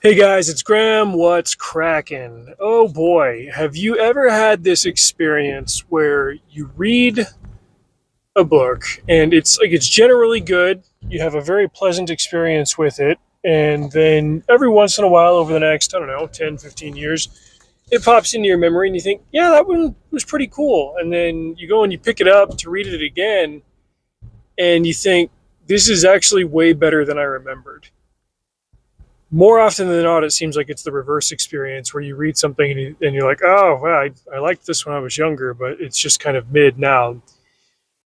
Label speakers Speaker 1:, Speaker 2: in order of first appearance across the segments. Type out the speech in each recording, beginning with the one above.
Speaker 1: Hey guys, it's Graham. What's cracking? Oh boy, have you ever had this experience where you read a book and it's generally good, you have a very pleasant experience with it, and then every once in a while over the next, I don't know, 10, 15 years, it pops into your memory and you think, yeah, that one was pretty cool. And then you go and you pick it up to read it again and you think, this is actually way better than I remembered. More often than not, it seems like it's the reverse experience where you read something and you're like, oh, well, I liked this when I was younger, but it's just kind of mid now.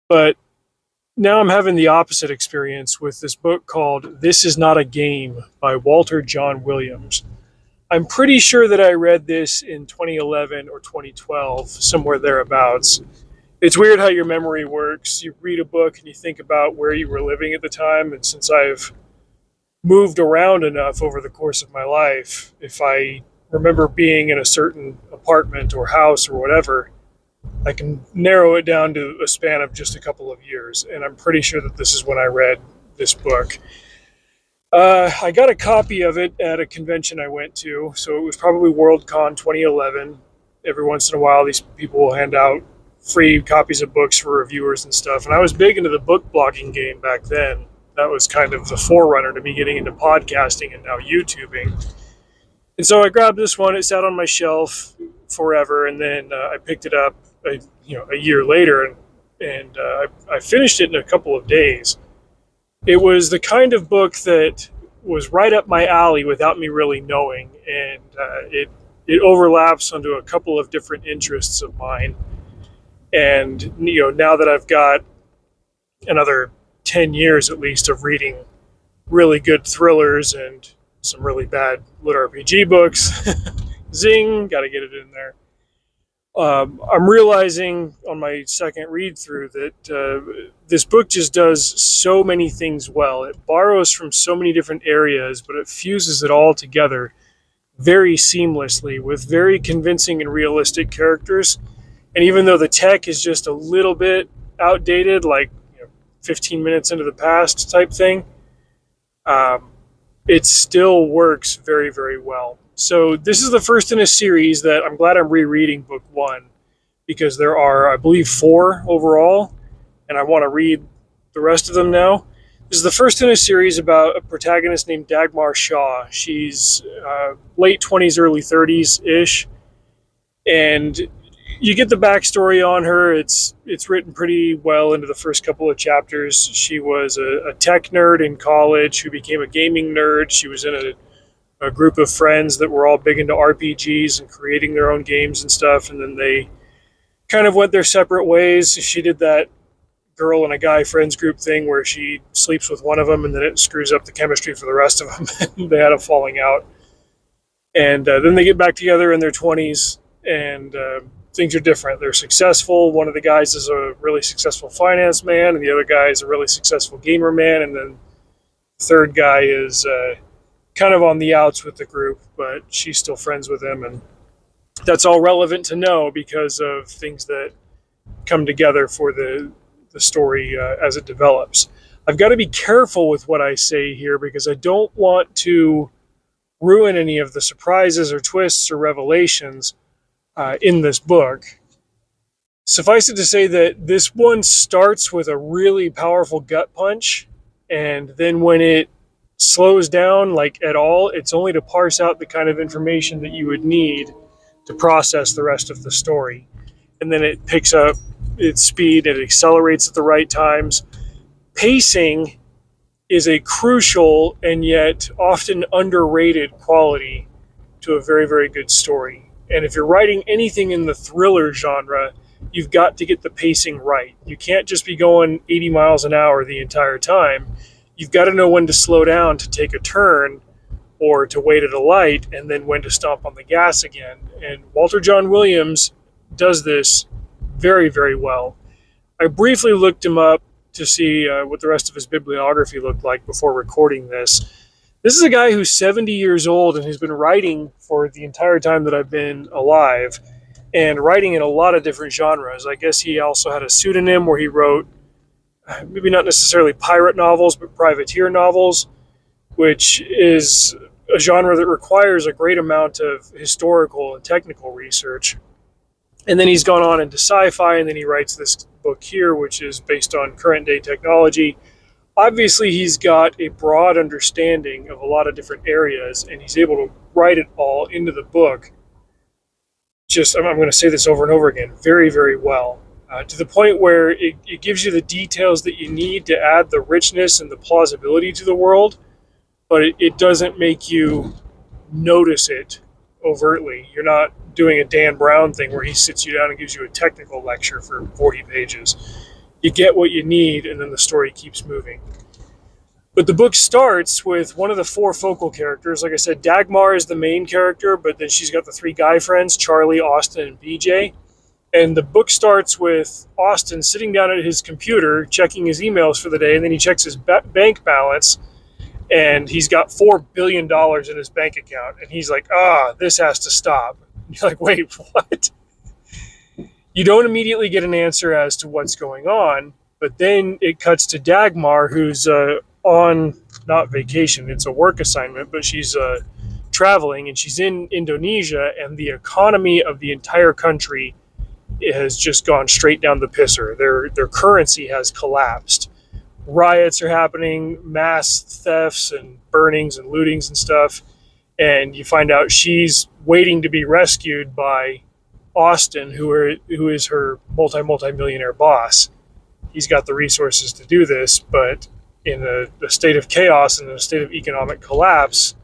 Speaker 1: But now I'm having the opposite experience with this book called This Is Not a Game by Walter John Williams. I'm pretty sure that I read this in 2011 or 2012, somewhere thereabouts. It's weird how your memory works. You read a book and you think about where you were living at the time, and since I've moved around enough over the course of my life, if I remember being in a certain apartment or house or whatever, I can narrow it down to a span of just a couple of years. And I'm pretty sure that this is when I read this book. I got a copy of it at a convention I went to, so it was probably Worldcon 2011. Every once in a while, these people will hand out free copies of books for reviewers and stuff. And I was big into the book blogging game back then. That was kind of the forerunner to me getting into podcasting and now YouTubing. And so I grabbed this one. It sat on my shelf forever, and then I picked it up, a year later, and I finished it in a couple of days. It was the kind of book that was right up my alley without me really knowing, and it overlaps onto a couple of different interests of mine. And now that I've got another 10 years at least of reading really good thrillers and some really bad lit RPG books. Zing, got to get it in there. I'm realizing on my second read through that this book just does so many things well. It borrows from so many different areas, but it fuses it all together very seamlessly with very convincing and realistic characters. And even though the tech is just a little bit outdated, like 15 minutes into the past type thing, it still works very, very well. So this is the first in a series that I'm glad I'm rereading book one, because there are, I believe, 4 overall, and I want to read the rest of them now. This is the first in a series about a protagonist named Dagmar Shaw. She's late 20s, early 30s-ish, and you get the backstory on her. It's written pretty well into the first couple of chapters. She was a tech nerd in college who became a gaming nerd. She was in a group of friends that were all big into RPGs and creating their own games and stuff, and then they kind of went their separate ways. She did that girl and a guy friends group thing where she sleeps with one of them and then it screws up the chemistry for the rest of them. They had a falling out. And then they get back together in their 20s, and things are different. They're successful. One of the guys is a really successful finance man, and the other guy is a really successful gamer man, and then the third guy is kind of on the outs with the group, but she's still friends with him, and that's all relevant to know because of things that come together for the story as it develops. I've got to be careful with what I say here because I don't want to ruin any of the surprises or twists or revelations in this book. Suffice it to say that this one starts with a really powerful gut punch, and then when it slows down like at all, it's only to parse out the kind of information that you would need to process the rest of the story. And then it picks up its speed and it accelerates at the right times. Pacing is a crucial and yet often underrated quality to a very, very good story. And if you're writing anything in the thriller genre, you've got to get the pacing right. You can't just be going 80 miles an hour the entire time. You've got to know when to slow down to take a turn or to wait at a light, and then when to stomp on the gas again. And Walter John Williams does this very, very well. I briefly looked him up to see what the rest of his bibliography looked like before recording this. This is a guy who's 70 years old and has been writing for the entire time that I've been alive, and writing in a lot of different genres. I guess he also had a pseudonym where he wrote maybe not necessarily pirate novels, but privateer novels, which is a genre that requires a great amount of historical and technical research. And then he's gone on into sci-fi, and then he writes this book here, which is based on current day technology. Obviously, he's got a broad understanding of a lot of different areas, and he's able to write it all into the book. I'm going to say this over and over again, very, very well, to the point where it gives you the details that you need to add the richness and the plausibility to the world, but it doesn't make you notice it overtly. You're not doing a Dan Brown thing where he sits you down and gives you a technical lecture for 40 pages. You get what you need, and then the story keeps moving. But the book starts with one of the four focal characters. Like I said, Dagmar is the main character, but then she's got the three guy friends, Charlie, Austin, and BJ. And the book starts with Austin sitting down at his computer, checking his emails for the day, and then he checks his bank balance, and he's got $4 billion in his bank account. And he's like, this has to stop. And you're like, wait, what? You don't immediately get an answer as to what's going on, but then it cuts to Dagmar, who's on, not vacation, it's a work assignment, but she's traveling, and she's in Indonesia, and the economy of the entire country has just gone straight down the pisser. Their currency has collapsed. Riots are happening, mass thefts and burnings and lootings and stuff, and you find out she's waiting to be rescued by Austin, who is her multi-millionaire boss. He's got the resources to do this, but in a state of chaos and in a state of economic collapse,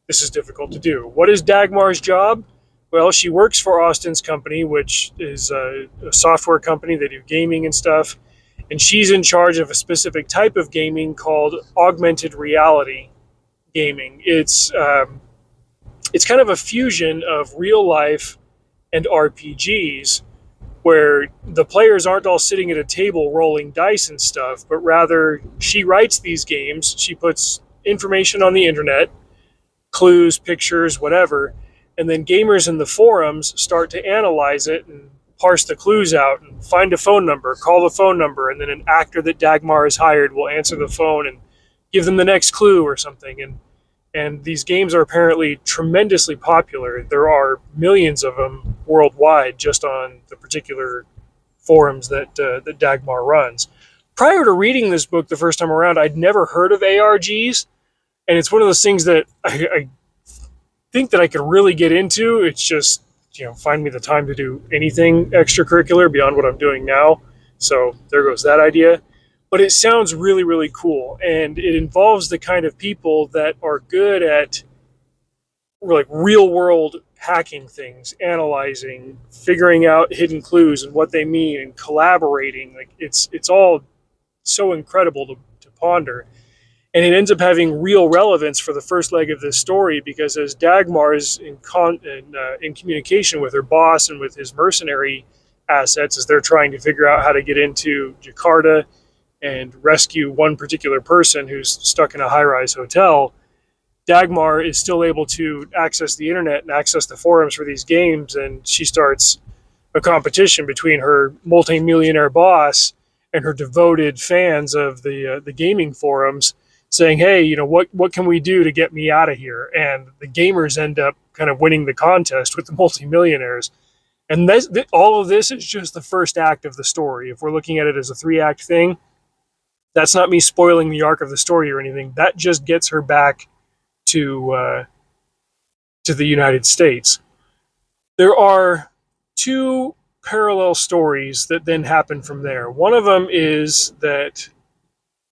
Speaker 1: this is difficult to do. What is Dagmar's job? Well, she works for Austin's company, which is a software company. They do gaming and stuff. And she's in charge of a specific type of gaming called augmented reality gaming. It's kind of a fusion of real life and RPGs, where the players aren't all sitting at a table rolling dice and stuff, but rather she writes these games. She puts information on the internet, clues, pictures, whatever, and then gamers in the forums start to analyze it and parse the clues out and find a phone number, call the phone number, and then an actor that Dagmar has hired will answer the phone and give them the next clue or something. And these games are apparently tremendously popular. There are millions of them worldwide just on the particular forums that Dagmar runs. Prior to reading this book the first time around, I'd never heard of ARGs, and it's one of those things that I think that I could really get into. It's just, find me the time to do anything extracurricular beyond what I'm doing now. So there goes that idea. But it sounds really, really cool, and it involves the kind of people that are good at like real world hacking things, analyzing, figuring out hidden clues and what they mean, and collaborating. Like it's all so incredible to ponder. And it ends up having real relevance for the first leg of this story, because as Dagmar is in communication with her boss and with his mercenary assets, as they're trying to figure out how to get into Jakarta and rescue one particular person who's stuck in a high-rise hotel, Dagmar is still able to access the internet and access the forums for these games, and she starts a competition between her multi-millionaire boss and her devoted fans of the gaming forums, saying, hey, what can we do to get me out of here? And the gamers end up kind of winning the contest with the multimillionaires. And all of this is just the first act of the story. If we're looking at it as a 3-act thing, that's not me spoiling the arc of the story or anything. That just gets her back to the United States. There are 2 parallel stories that then happen from there. One of them is that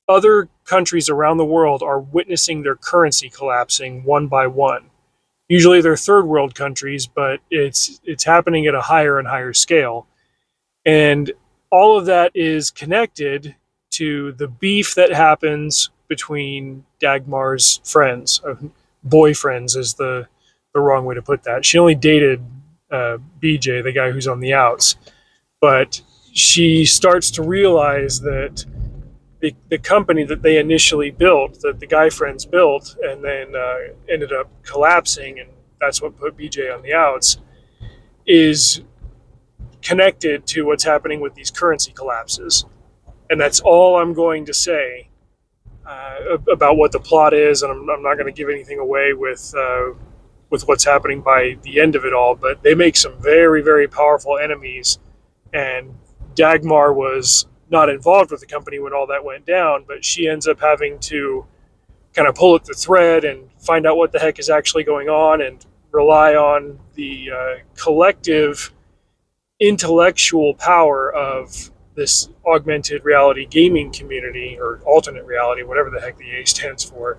Speaker 1: other countries around the world are witnessing their currency collapsing one by one. Usually they're third world countries, but it's happening at a higher and higher scale. And all of that is connected to the beef that happens between Dagmar's friends. Boyfriends is the wrong way to put that. She only dated BJ, the guy who's on the outs. But she starts to realize that the company that they initially built, that the guy friends built, and then ended up collapsing, and that's what put BJ on the outs, is connected to what's happening with these currency collapses. And that's all I'm going to say. about what the plot is, and I'm not going to give anything away with what's happening by the end of it all. But they make some very, very powerful enemies, and Dagmar was not involved with the company when all that went down, but she ends up having to kind of pull at the thread and find out what the heck is actually going on, and rely on the collective intellectual power of this augmented reality gaming community, or alternate reality, whatever the heck the A stands for,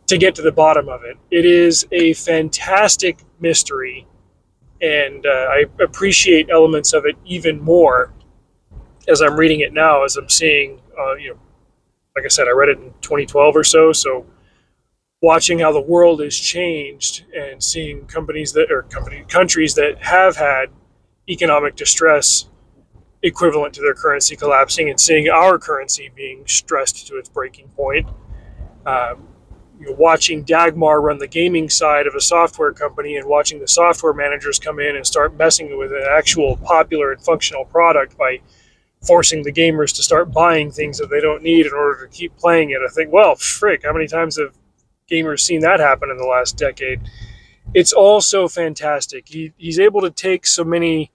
Speaker 1: to get to the bottom of it. It is a fantastic mystery, and I appreciate elements of it even more as I'm reading it now, as I'm seeing, like I said, I read it in 2012 or so watching how the world has changed and seeing countries that have had economic distress equivalent to their currency collapsing, and seeing our currency being stressed to its breaking point. Watching Dagmar run the gaming side of a software company, and watching the software managers come in and start messing with an actual popular and functional product by forcing the gamers to start buying things that they don't need in order to keep playing it. I think, well, frick, how many times have gamers seen that happen in the last decade? It's all so fantastic. He's able to take so many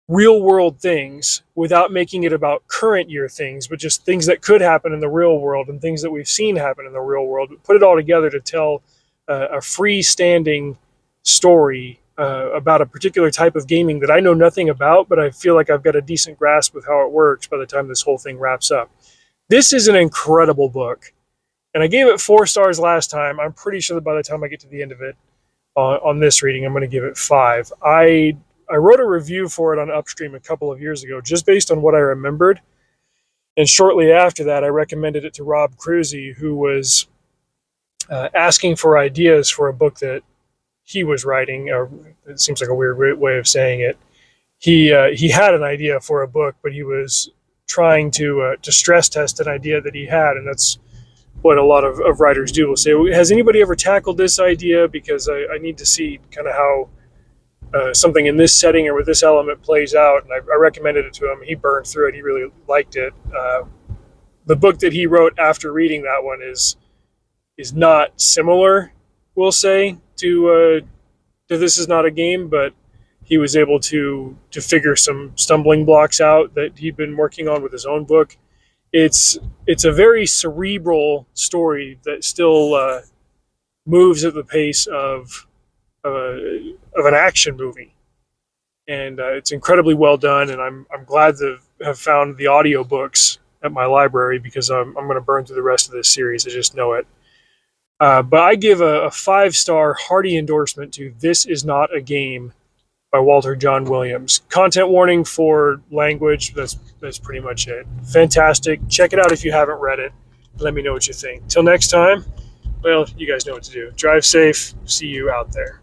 Speaker 1: real world things without making it about current year things, but just things that could happen in the real world and things that we've seen happen in the real world. Put it all together to tell a freestanding story about a particular type of gaming that I know nothing about, but I feel like I've got a decent grasp of how it works by the time this whole thing wraps up. This is an incredible book, and I gave it 4 stars last time. I'm pretty sure that by the time I get to the end of it on this reading, I'm going to give it 5. I wrote a review for it on Upstream a couple of years ago, just based on what I remembered. And shortly after that, I recommended it to Rob Cruzy, who was asking for ideas for a book that he was writing. It seems like a weird way of saying it. He had an idea for a book, but he was trying to stress test an idea that he had, and that's what a lot of writers do. Will say, has anybody ever tackled this idea? Because I need to see kind of how something in this setting or with this element plays out. And I recommended it to him. He burned through it. He really liked it. The book that he wrote after reading that one is not similar, we'll say, to This Is Not a Game, but he was able to figure some stumbling blocks out that he'd been working on with his own book. It's a very cerebral story that still moves at the pace of an action movie, and it's incredibly well done. And I'm glad to have found the audiobooks at my library, because I'm going to burn through the rest of this series. I just know it. But I give a 5-star hearty endorsement to This Is Not a Game by Walter John Williams. Content warning for language. That's pretty much it. Fantastic. Check it out if you haven't read it. Let me know what you think. Till next time, well, you guys know what to do. Drive safe. See you out there.